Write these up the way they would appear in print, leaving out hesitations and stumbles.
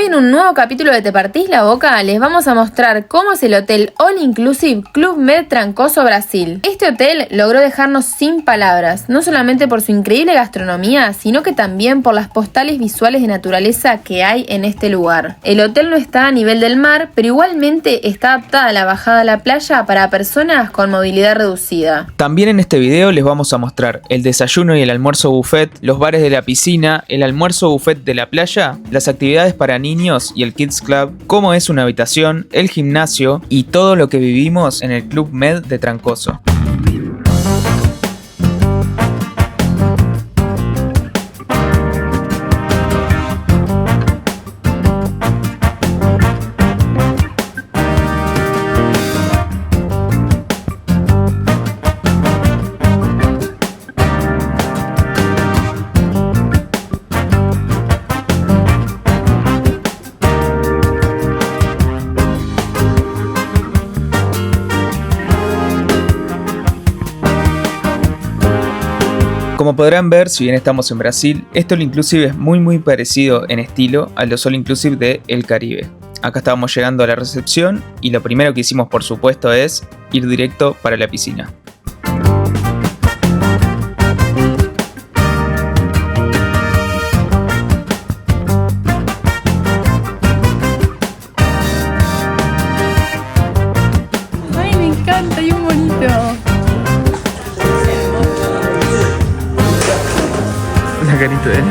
Hoy en un nuevo capítulo de Te Partís la Boca les vamos a mostrar cómo es el hotel All Inclusive Club Med Trancoso Brasil. Este hotel logró dejarnos sin palabras, no solamente por su increíble gastronomía, sino que también por las postales visuales de naturaleza que hay en este lugar. El hotel no está a nivel del mar, pero igualmente está adaptada a la bajada a la playa para personas con movilidad reducida. También en este video les vamos a mostrar el desayuno y el almuerzo buffet, los bares de la piscina, el almuerzo buffet de la playa, las actividades para niños y el Kids Club, cómo es una habitación, el gimnasio y todo lo que vivimos en el Club Med de Trancoso. Como podrán ver, si bien estamos en Brasil, este All Inclusive es muy parecido en estilo a los All Inclusive de El Caribe. Acá estábamos llegando a la recepción y lo primero que hicimos, por supuesto, es ir directo para la piscina. ¡Ay, me encanta! ¡Y un bonito! La carita de él.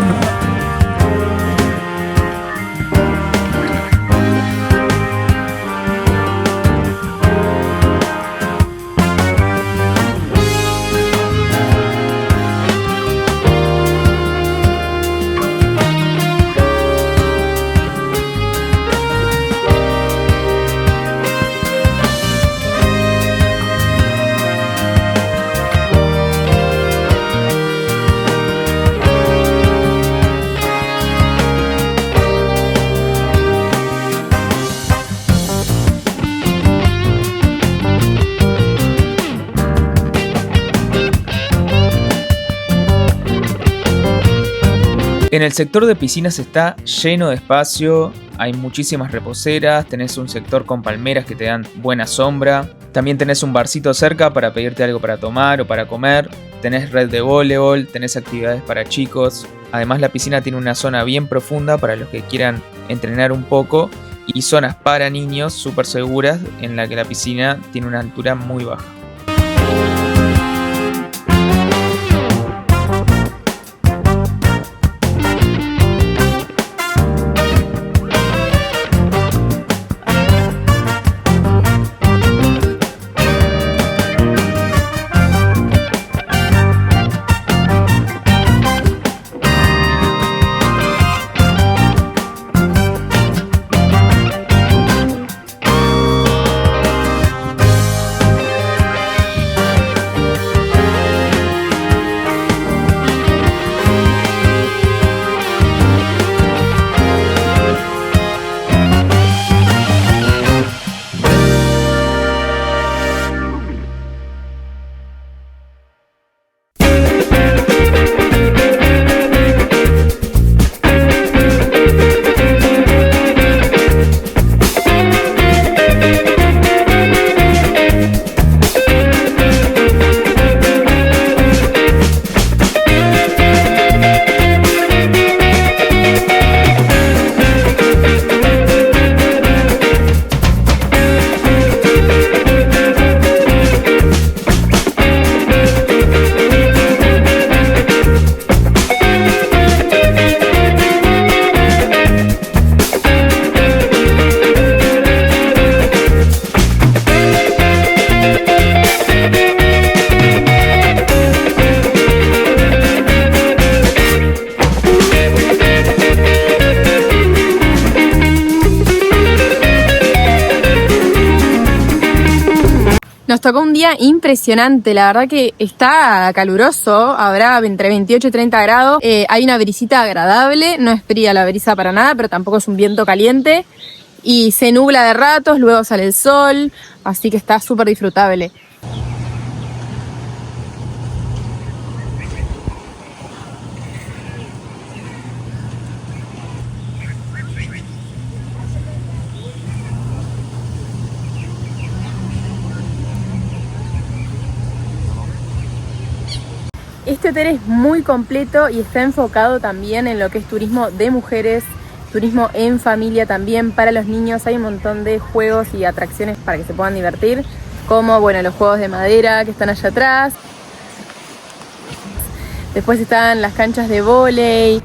En el sector de piscinas está lleno de espacio, hay muchísimas reposeras, tenés un sector con palmeras que te dan buena sombra, también tenés un barcito cerca para pedirte algo para tomar o para comer, tenés red de voleibol, tenés actividades para chicos, además la piscina tiene una zona bien profunda para los que quieran entrenar un poco y zonas para niños súper seguras en la que la piscina tiene una altura muy baja. Nos tocó un día impresionante, la verdad que está caluroso, habrá entre 28 y 30 grados, hay una brisita agradable, no es fría la brisa para nada, pero tampoco es un viento caliente y se nubla de ratos, luego sale el sol, así que está súper disfrutable. Este hotel es muy completo y está enfocado también en lo que es turismo de mujeres, turismo en familia también para los niños. Hay un montón de juegos y atracciones para que se puedan divertir, como bueno, los juegos de madera que están allá atrás. Después están las canchas de vóley.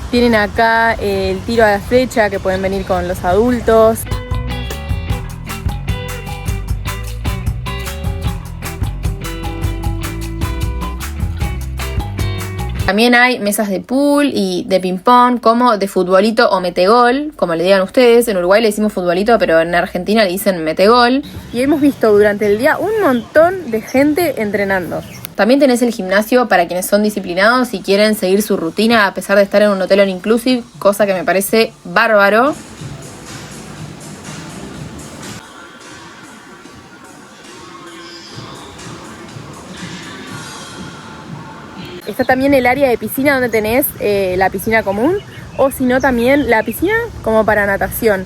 Tienen acá el tiro a la flecha que pueden venir con los adultos. También hay mesas de pool y de ping pong, como de futbolito o metegol, como le digan ustedes. En Uruguay le decimos futbolito, pero en Argentina le dicen metegol. Y hemos visto durante el día un montón de gente entrenando. También tenés el gimnasio para quienes son disciplinados y quieren seguir su rutina a pesar de estar en un hotel all inclusive, cosa que me parece bárbaro. Está también el área de piscina donde tenés la piscina común o si no también la piscina como para natación.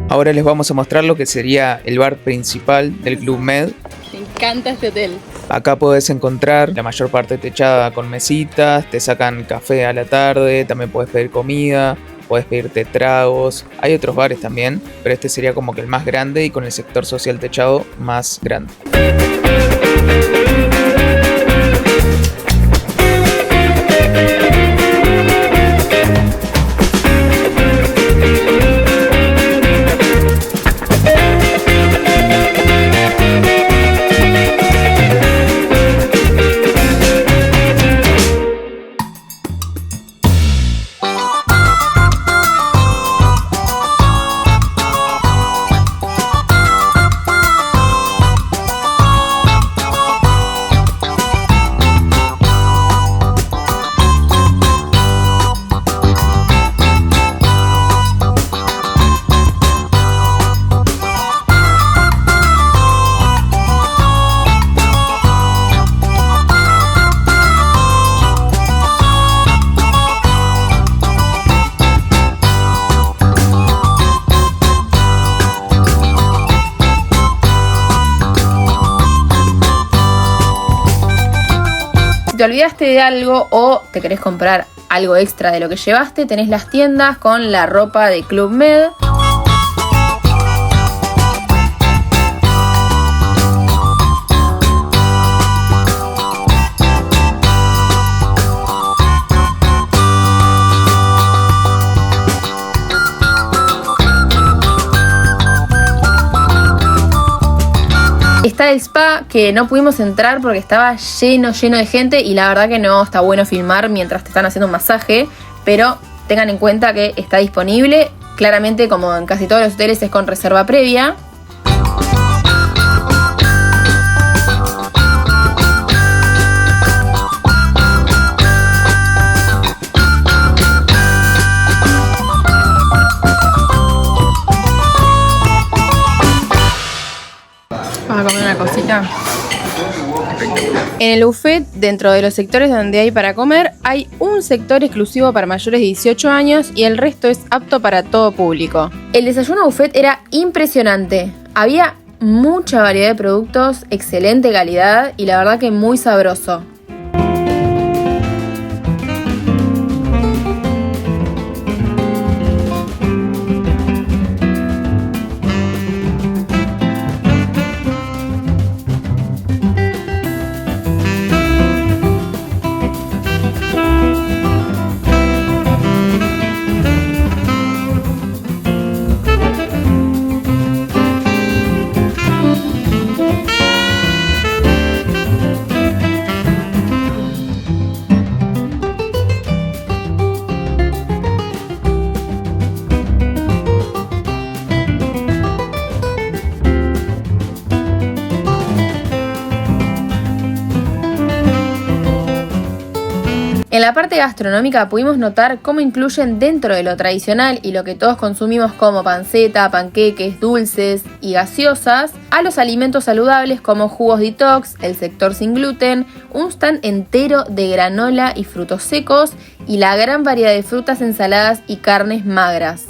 Ahora les vamos a mostrar lo que sería el bar principal del Club Med. Me encanta este hotel. Acá podés encontrar la mayor parte techada con mesitas, te sacan café a la tarde, también podés pedir comida, podés pedirte tragos. Hay otros bares también, pero este sería como que el más grande y con el sector social techado más grande. Te olvidaste de algo o te querés comprar algo extra de lo que llevaste, tenés las tiendas con la ropa de Club Med. Está el spa, que no pudimos entrar porque estaba lleno de gente y la verdad que no está bueno filmar mientras te están haciendo un masaje, pero tengan en cuenta que está disponible. Claramente, como en casi todos los hoteles, es con reserva previa. Vamos a comer una cosita. En el buffet, dentro de los sectores donde hay para comer, hay un sector exclusivo para mayores de 18 años y el resto es apto para todo público. El desayuno buffet era impresionante. Había mucha variedad de productos, excelente calidad y la verdad que muy sabroso. En la parte gastronómica pudimos notar cómo incluyen dentro de lo tradicional y lo que todos consumimos como panceta, panqueques, dulces y gaseosas, a los alimentos saludables como jugos detox, el sector sin gluten, un stand entero de granola y frutos secos y la gran variedad de frutas, ensaladas y carnes magras.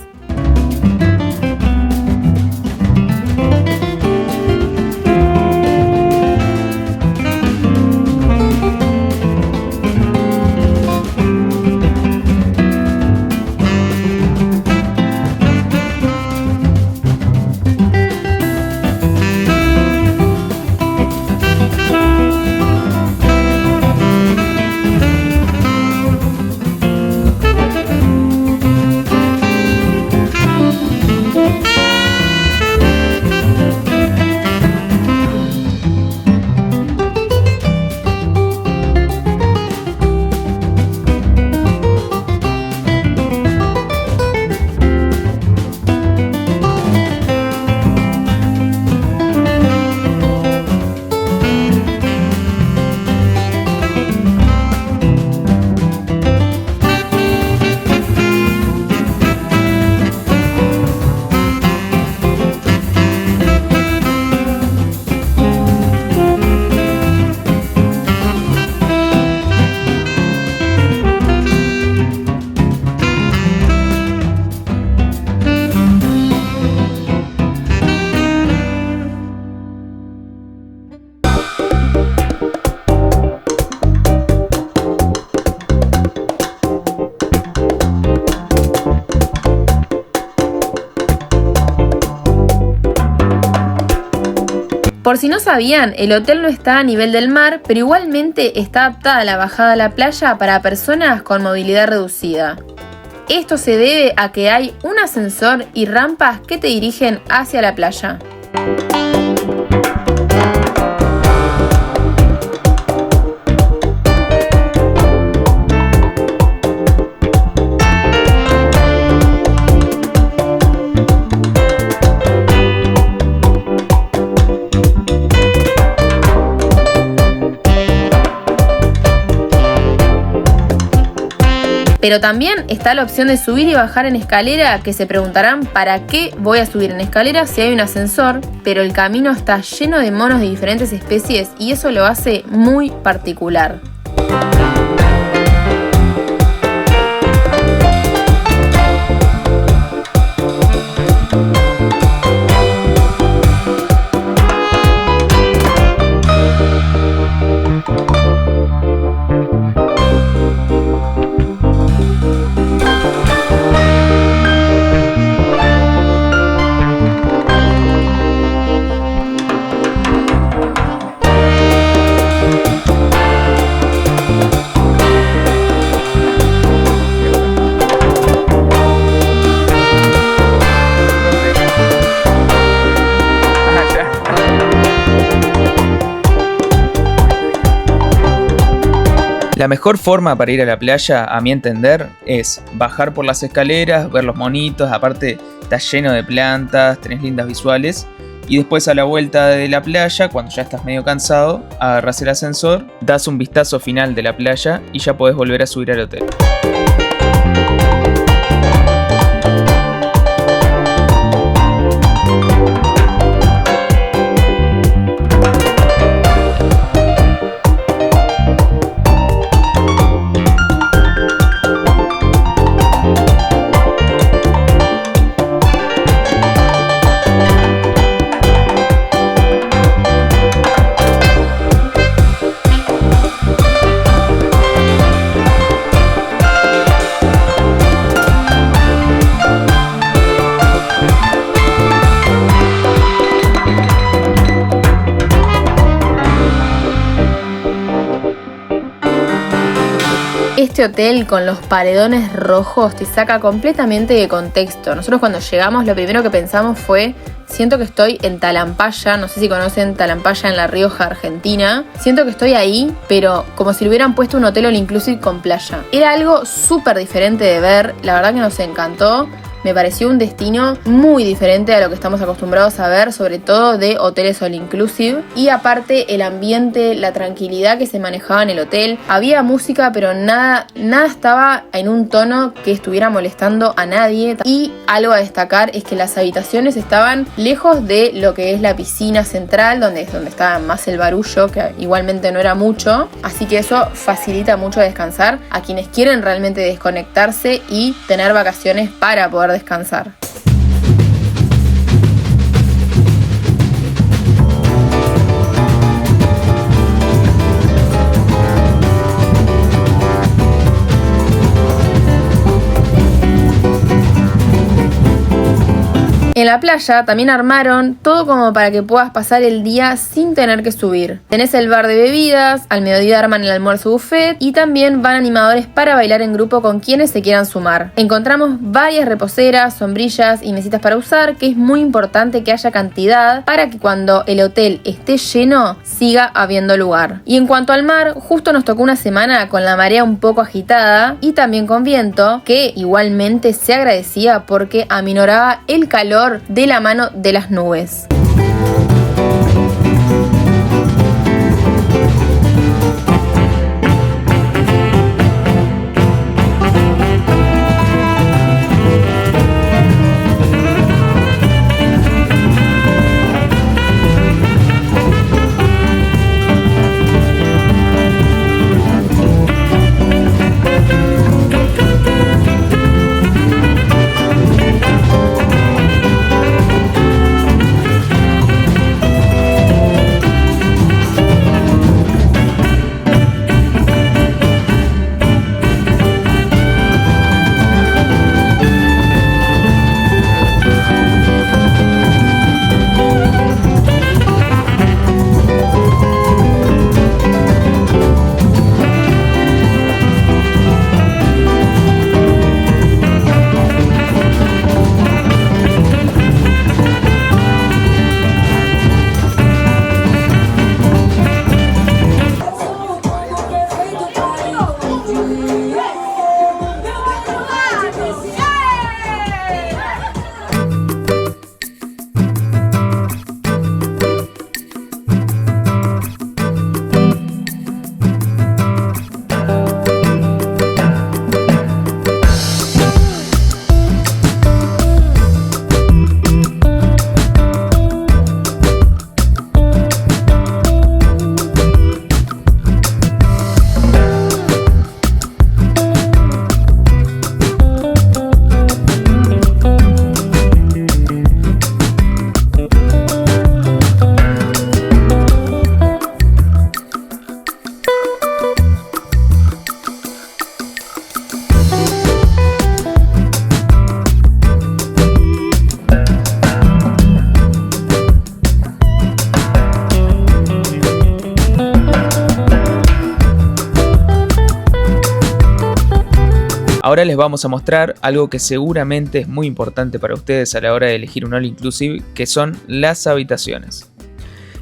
Por si no sabían, el hotel no está a nivel del mar, pero igualmente está adaptada la bajada a la playa para personas con movilidad reducida. Esto se debe a que hay un ascensor y rampas que te dirigen hacia la playa. Pero también está la opción de subir y bajar en escalera, que se preguntarán ¿para qué voy a subir en escalera si hay un ascensor? Pero el camino está lleno de monos de diferentes especies y eso lo hace muy particular. La mejor forma para ir a la playa, a mi entender, es bajar por las escaleras, ver los monitos, aparte está lleno de plantas, tenés lindas visuales, y después a la vuelta de la playa, cuando ya estás medio cansado, agarrás el ascensor, das un vistazo final de la playa y ya podés volver a subir al hotel. Este hotel con los paredones rojos te saca completamente de contexto. Nosotros cuando llegamos lo primero que pensamos fue, siento que estoy en Talampaya, no sé si conocen Talampaya en La Rioja, Argentina. Siento que estoy ahí, pero como si le hubieran puesto un hotel all inclusive con playa. Era algo súper diferente de ver, la verdad que nos encantó. me pareció un destino muy diferente a lo que estamos acostumbrados a ver, sobre todo de hoteles all inclusive. Y aparte el ambiente, la tranquilidad que se manejaba en el hotel, había música pero nada estaba en un tono que estuviera molestando a nadie. Y algo a destacar es que las habitaciones estaban lejos de lo que es la piscina central, donde estaba más el barullo, que igualmente no era mucho, así que eso facilita mucho descansar a quienes quieren realmente desconectarse y tener vacaciones para poder descansar. En la playa también armaron todo como para que puedas pasar el día sin tener que subir. Tenés el bar de bebidas, al mediodía arman el almuerzo buffet y también van animadores para bailar en grupo con quienes se quieran sumar. Encontramos varias reposeras, sombrillas y mesitas para usar, que es muy importante que haya cantidad para que cuando el hotel esté lleno siga habiendo lugar. Y en cuanto al mar, justo nos tocó una semana con la marea un poco agitada y también con viento, que igualmente se agradecía porque aminoraba el calor de la mano de las nubes. Ahora les vamos a mostrar algo que seguramente es muy importante para ustedes a la hora de elegir un all inclusive, que son las habitaciones.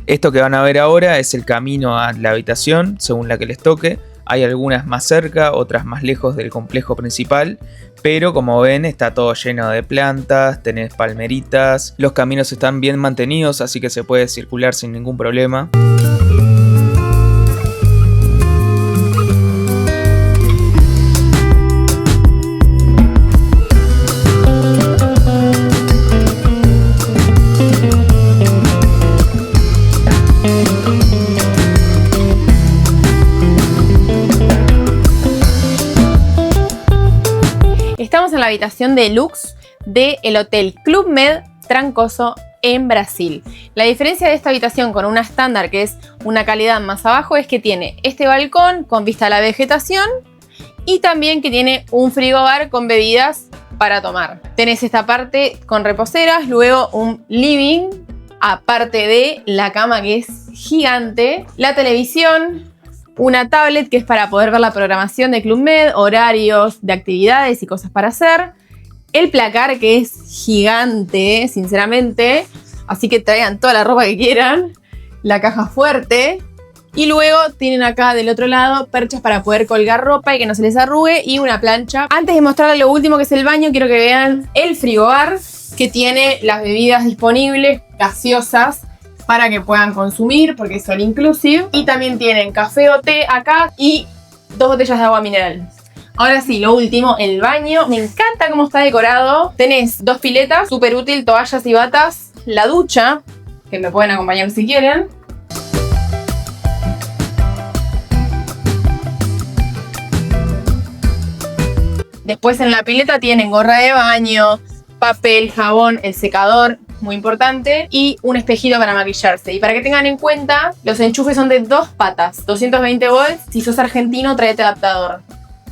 Esto que van a ver ahora es el camino a la habitación según la que les toque. Hay algunas más cerca, otras más lejos del complejo principal, pero como ven está todo lleno de plantas, tenés palmeritas, los caminos están bien mantenidos, así que se puede circular sin ningún problema. Estamos en la habitación deluxe del Hotel Club Med Trancoso en Brasil. La diferencia de esta habitación con una estándar, que es una calidad más abajo, es que tiene este balcón con vista a la vegetación y también que tiene un frigobar con bebidas para tomar. Tenés esta parte con reposeras, luego un living, aparte de la cama que es gigante, la televisión, una tablet que es para poder ver la programación de Club Med, horarios de actividades y cosas para hacer. El placar que es gigante, sinceramente, así que traigan toda la ropa que quieran. La caja fuerte Y luego tienen acá del otro lado perchas para poder colgar ropa y que no se les arrugue y una plancha. Antes de mostrarles lo último que es el baño, quiero que vean el frigobar que tiene las bebidas disponibles, gaseosas, para que puedan consumir porque es all inclusive. Y también tienen café o té acá y 2 botellas de agua mineral. Ahora sí, lo último, el baño. Me encanta cómo está decorado. Tenés 2 piletas, súper útil, toallas y batas. La ducha, que me pueden acompañar si quieren. Después en la pileta tienen gorra de baño, papel, jabón, el secador, muy importante, y un espejito para maquillarse. Y para que tengan en cuenta, los enchufes son de 2 patas, 220 volts. Si sos argentino, tráete adaptador.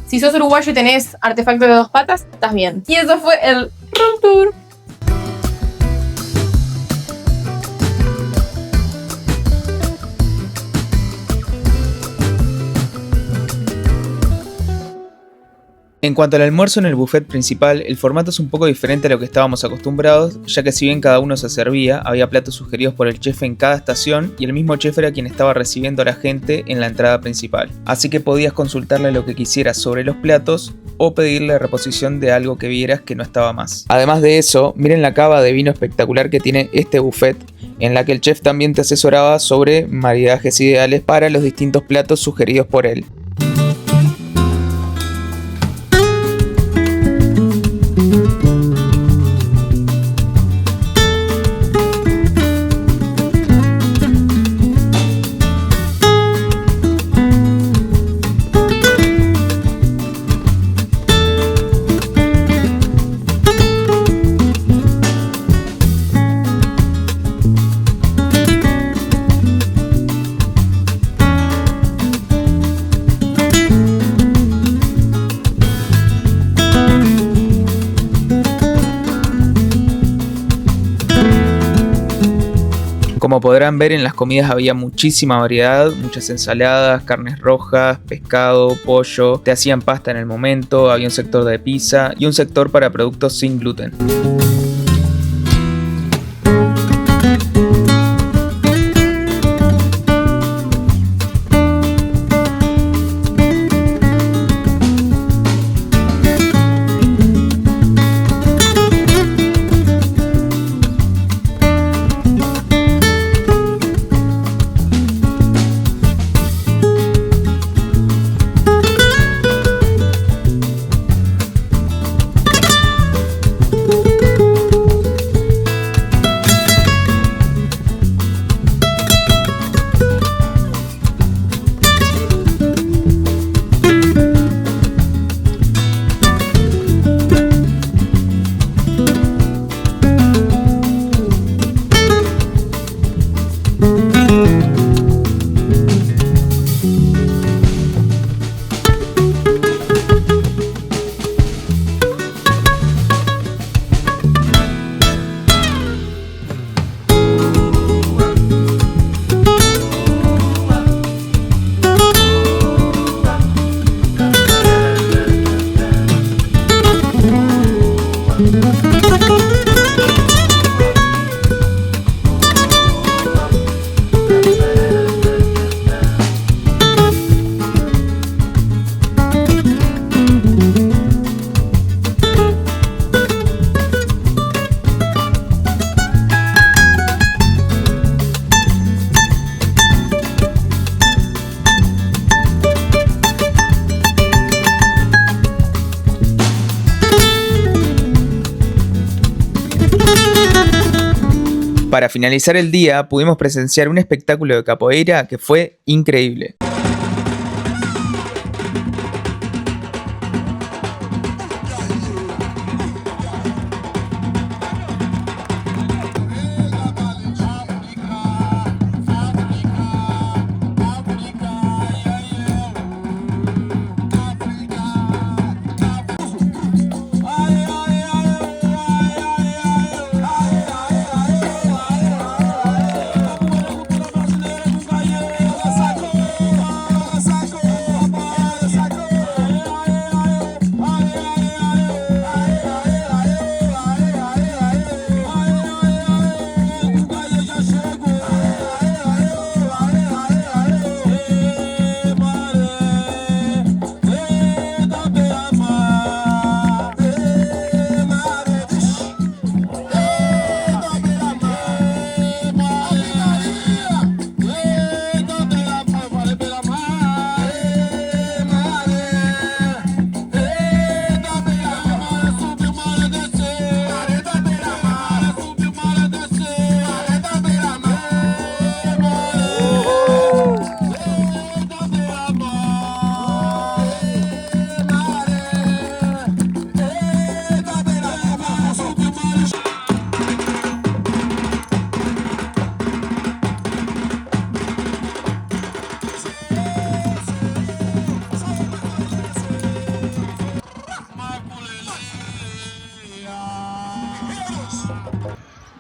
Si sos uruguayo y tenés artefacto de 2 patas, estás bien. Y eso fue el room tour. En cuanto al almuerzo en el buffet principal, el formato es un poco diferente a lo que estábamos acostumbrados, ya que si bien cada uno se servía, había platos sugeridos por el chef en cada estación y el mismo chef era quien estaba recibiendo a la gente en la entrada principal. Así que podías consultarle lo que quisieras sobre los platos o pedirle reposición de algo que vieras que no estaba más. Además de eso, miren la cava de vino espectacular que tiene este buffet, en la que el chef también te asesoraba sobre maridajes ideales para los distintos platos sugeridos por él. Como podrán ver, en las comidas había muchísima variedad, muchas ensaladas, carnes rojas, pescado, pollo, te hacían pasta en el momento, había un sector de pizza y un sector para productos sin gluten. Para finalizar el día pudimos presenciar un espectáculo de capoeira que fue increíble.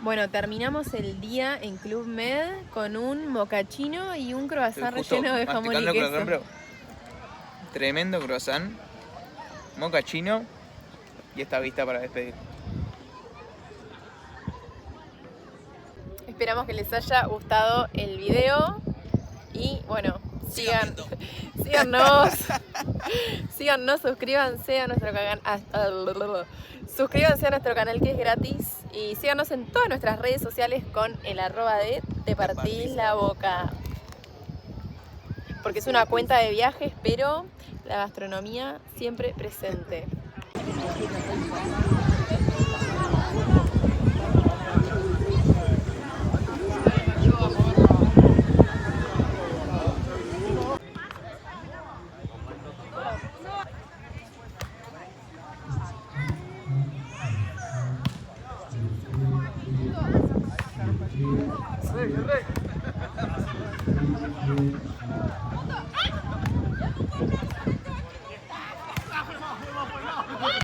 Bueno, terminamos el día en Club Med con un mocachino y un croissant Justo relleno de jamón y masticando queso. croissant, pero tremendo croissant, mocachino y esta vista para despedir. Esperamos que les haya gustado el video y bueno, síganos, suscríbanse a nuestro canal, que es gratis y síganos en todas nuestras redes sociales con el @ de Te Partís la Boca. Porque es una cuenta de viajes, pero la gastronomía siempre presente. Rey.